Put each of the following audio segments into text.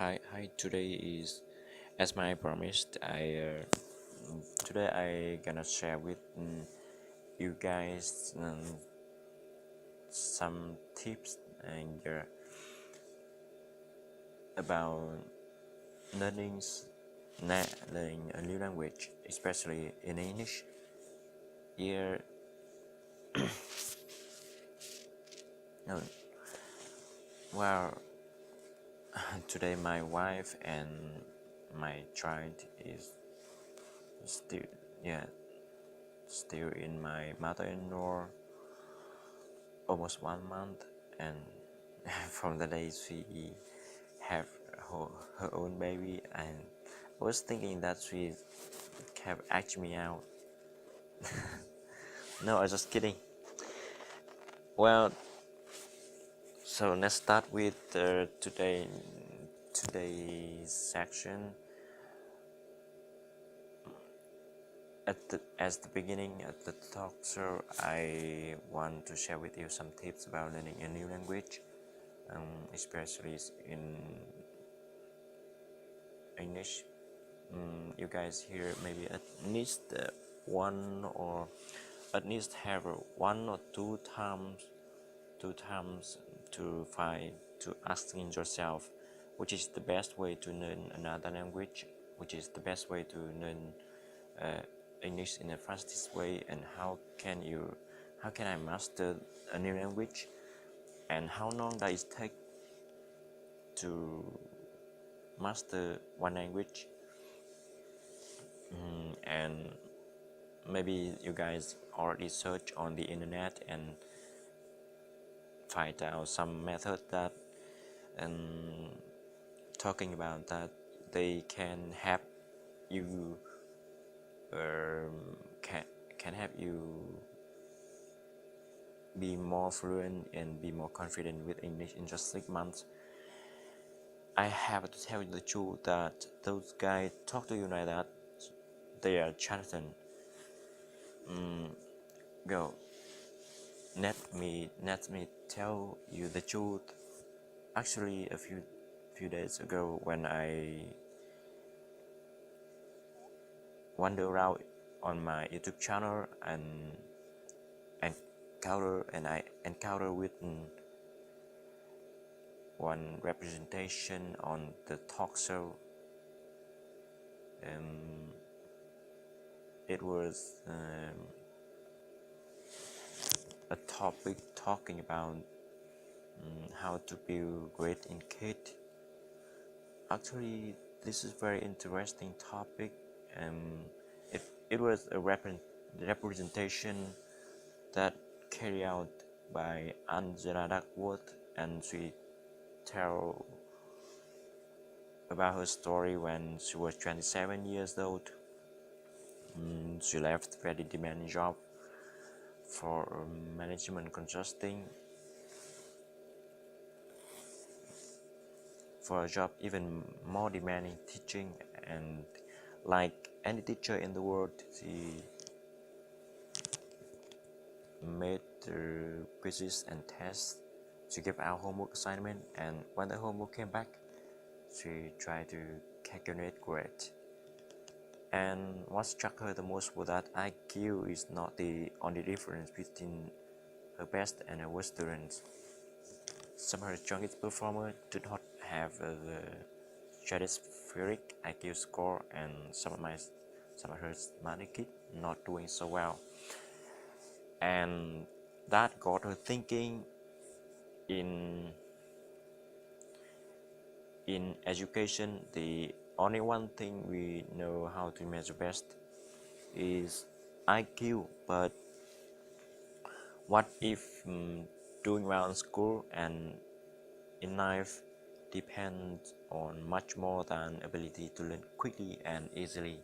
Hi. Today is, as my promised, today I gonna share with you guys some tips about learning learning a new language, especially in English. Here, no, well, today my wife and my child is still, yeah, still in my mother-in-law almost 1 month, and from the day she have her, her own baby, and I was thinking that she have asked me out. No, I was just kidding. Well, so let's start with today's section. As the beginning at the talk, so I want to share with you some tips about learning a new language, especially in English. You guys here maybe at least one or at least have one or two times to find to asking yourself which is the best way to learn another language, which is the best way to learn uh, English in the fastest way, and how can I master a new language, and how long does it take to master one language. And maybe you guys already search on the internet and find out some method that and talking about that they can help you can help you be more fluent and be more confident with English in just 6 months. I have to tell you the truth that those guys talk to you like that, they are charlatan. Go, let me tell you the truth. Actually, a few days ago, when I wander around on my YouTube channel and I encounter with one representation on the talk show. It was a topic talking about how to build great in kid. Actually, this is very interesting topic. It was a representation that carried out by Angela Duckworth, and she tell about her story when she was 27 years old. She left a very demanding job for management consulting for a job even more demanding, teaching, and like any teacher in the world, she made quizzes and tests. She gave out homework assignment, and when the homework came back, she tried to calculate grade. And what struck her the most was that IQ is not the only difference between her best and her worst students. Some of her strongest performers did not have the stratospheric IQ score, and some of her smarter kids not doing so well. And that got her thinking in education. The only one thing we know how to measure best is IQ, but what if doing well in school and in life depends on much more than ability to learn quickly and easily?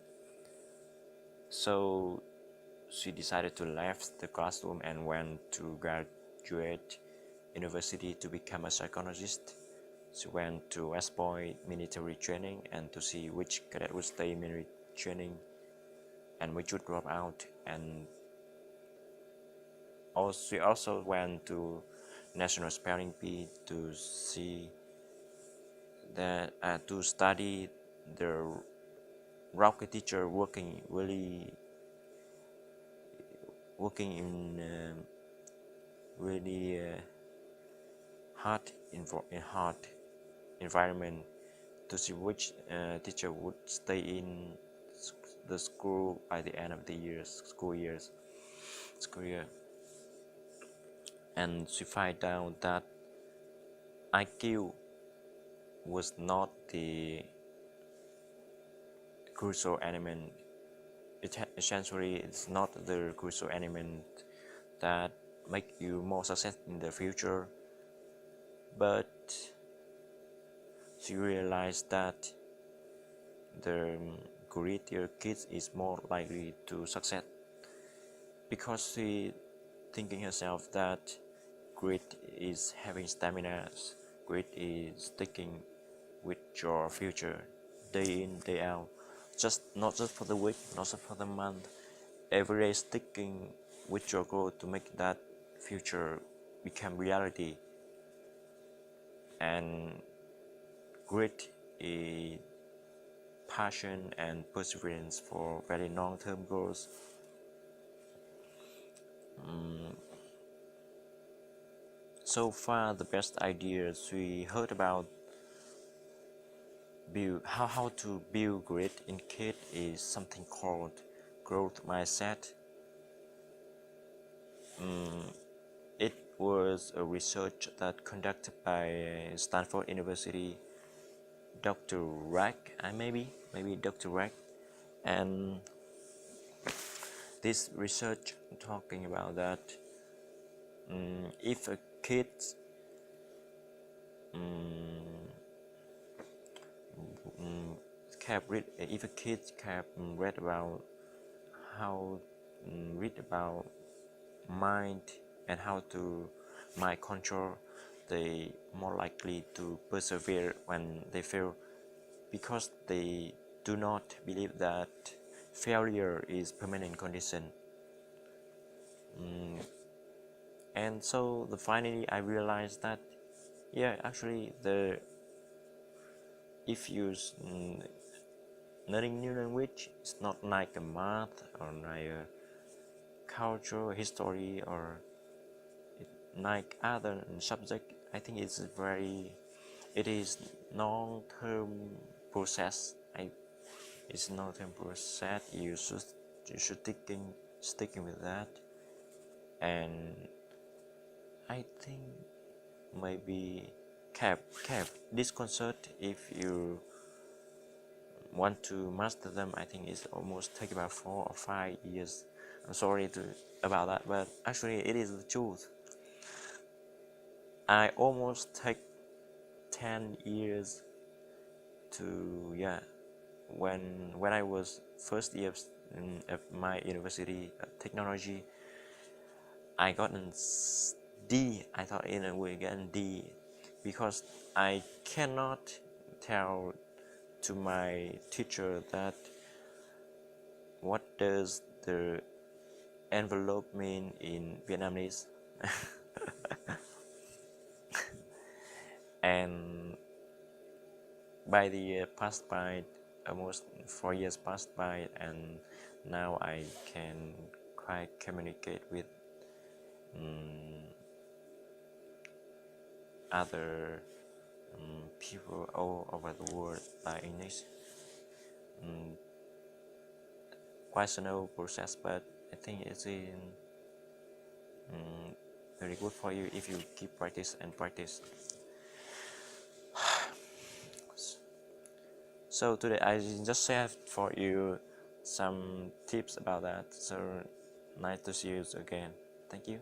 So she decided to leave the classroom and went to graduate university to become a psychologist. She went to West Point military training and to see which cadet would stay in military training and which would drop out. And she also went to National Spelling Bee to see that to study the rocket teacher working in really hard environment to see which teacher would stay in the school by the end of the school year, and she find out that IQ was not the crucial element. Essentially, it's not the crucial element that make you more success in the future, but she realized that the greater kids is more likely to succeed because she thinking herself that grit is having stamina, grit is sticking with your future day in day out, not just for the week, not just for the month, every day sticking with your goal to make that future become reality. And grit is passion and perseverance for very long-term goals. So far, the best ideas we heard about how to build grit in kids is something called growth mindset. It was a research that conducted by Stanford University, Dr. Rack, maybe Dr. Rack, and this research talking about that if a kid if a kid kept read about how read about mind and how to mind control, they more likely to persevere when they fail, because they do not believe that failure is permanent condition. And so finally I realized that actually if you learning new language, it's not like a math or like a culture, history, or like other subject. I think it is long-term process. It's long-term process. You should sticking with that. And I think maybe cap this concept, if you want to master them, I think it's almost take about 4 or 5 years. I'm sorry about that, but actually it is the truth. I almost take 10 years to when I was first year at my university technology, I got a D. I thought in a way get a D because I cannot tell to my teacher that what does the envelope mean in Vietnamese. And by the year passed by, almost 4 years passed by, and now I can quite communicate with other people all over the world by English. Quite slow process, but I think it's very good for you if you keep practice and practice. So today I just shared for you some tips about that. So nice to see you again. Thank you.